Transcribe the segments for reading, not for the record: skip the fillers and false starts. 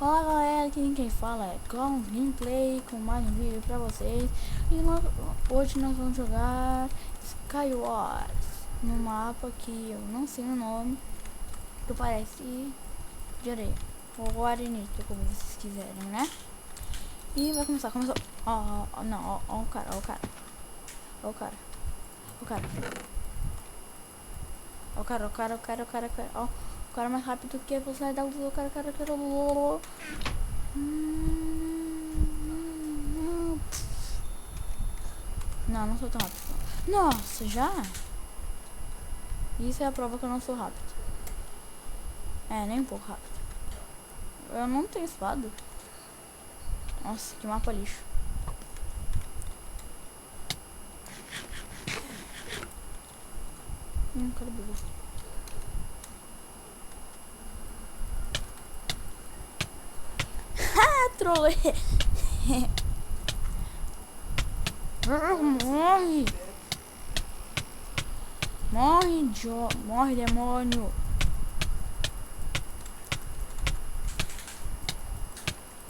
Olá galera, aqui quem fala é Clown Gameplay com mais um vídeo pra vocês. E hoje nós vamos jogar Skywars no mapa que eu não sei o nome, que parece de areia ou arenito, como vocês quiserem, né? E vai começar, começou. Não, ó o cara, ó o cara. Ó o cara. O cara. Ó o cara, ó. O cara mais rápido que a velocidade da luz, o cara. Não sou tão rápido. Nossa, já? Isso é a prova que eu não sou rápido. É, nem um pouco rápido. Eu não tenho espada. Nossa, que mapa lixo. Cara burro. Trolei. Morre, demônio.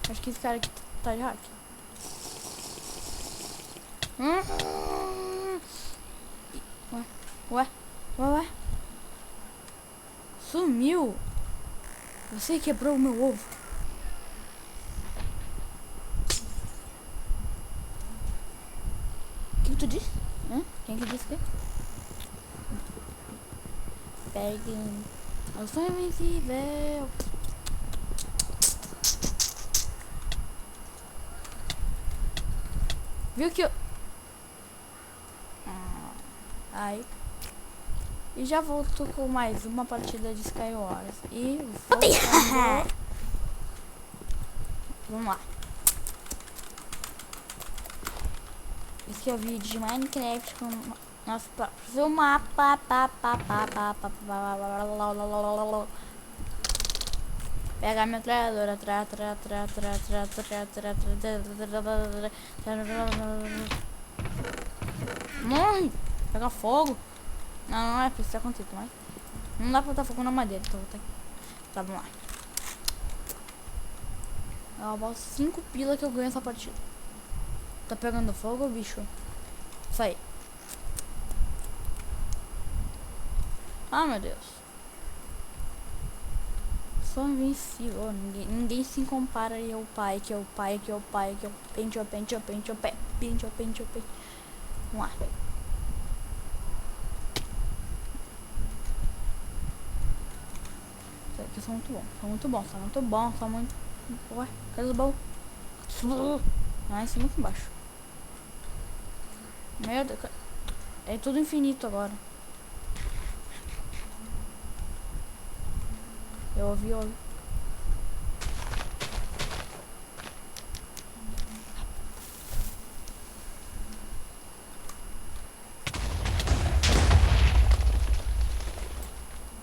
Acho que esse cara aqui tá de hack. Ué. Sumiu. Você quebrou o meu ovo. O que tu disse? Quem que disse que? Peguem. Eu sou invencível. Viu que eu... Aí. E já volto com mais uma partida de Skywars. E vamos lá. Esse é o vídeo de Minecraft com nosso próprio mapa. Pega a metralhadora. Morre! Pega fogo. Não é preciso acontecer, mas não dá pra botar fogo na madeira, então vou ter... Tá, vamos lá. É uma 5 pila que eu ganho essa partida. Tá pegando fogo, bicho? Isso aí. Ah, meu Deus. Sou invencível. Ninguém se compara aí ao pai, que é o pai. Pente. Vamos lá. Isso aqui são muito bom. Ué, cadê os baús? Ah, em cima e embaixo. Meu Deus. É tudo infinito agora. Eu ouvi.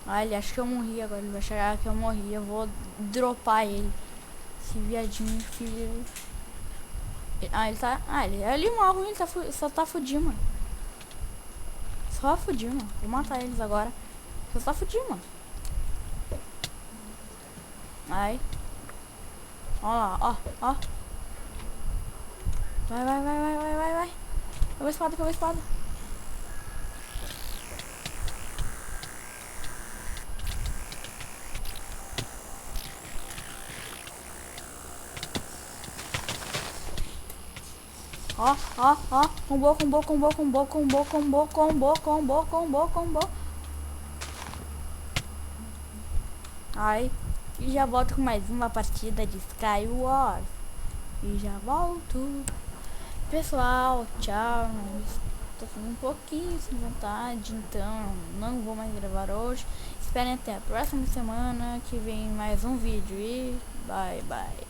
Ah, ele acha que eu morri agora. Ele vai chegar que eu morri. Eu vou dropar ele. Esse viadinho, filho. Ele tá... ele morre, ele tá só tá fudido, mano. Só fudido, mano. Vou matar eles agora. Só tá fudido, mano. Aí. Ó lá, ó. Vai. Pegou a espada. Ó. Combo. Aí. E já volto com mais uma partida de Skywars. E já volto. Pessoal, tchau. Tô com um pouquinho sem vontade, então não vou mais gravar hoje. Esperem até a próxima semana que vem mais um vídeo e bye.